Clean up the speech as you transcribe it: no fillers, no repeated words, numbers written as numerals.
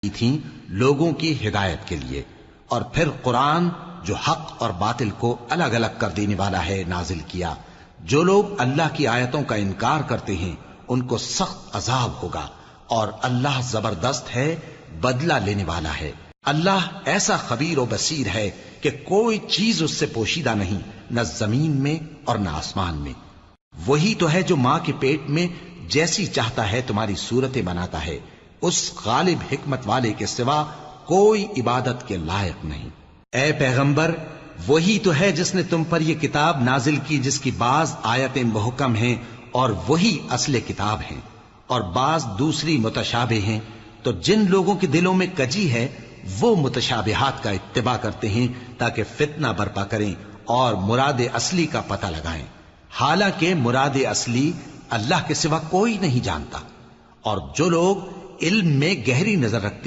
کی تھیں لوگوں کی ہدایت کے لیے، اور پھر قرآن جو حق اور باطل کو الگ الگ کر دینے والا ہے نازل کیا۔ جو لوگ اللہ کی آیتوں کا انکار کرتے ہیں ان کو سخت عذاب ہوگا، اور اللہ زبردست ہے، بدلہ لینے والا ہے۔ اللہ ایسا خبیر و بصیر ہے کہ کوئی چیز اس سے پوشیدہ نہیں، نہ زمین میں اور نہ آسمان میں۔ وہی تو ہے جو ماں کے پیٹ میں جیسی چاہتا ہے تمہاری صورتیں بناتا ہے، اس غالب حکمت والے کے سوا کوئی عبادت کے لائق نہیں۔ اے پیغمبر، وہی تو ہے جس نے تم پر یہ کتاب نازل کی جس کی بعض آیتیں محکم ہیں اور وہی اصل کتاب ہیں، اور بعض دوسری متشابہ ہیں۔ تو جن لوگوں کے دلوں میں کجی ہے وہ متشابہات کا اتباع کرتے ہیں تاکہ فتنہ برپا کریں اور مراد اصلی کا پتہ لگائیں، حالانکہ مراد اصلی اللہ کے سوا کوئی نہیں جانتا۔ اور جو لوگ علم میں گہری نظر رکھتے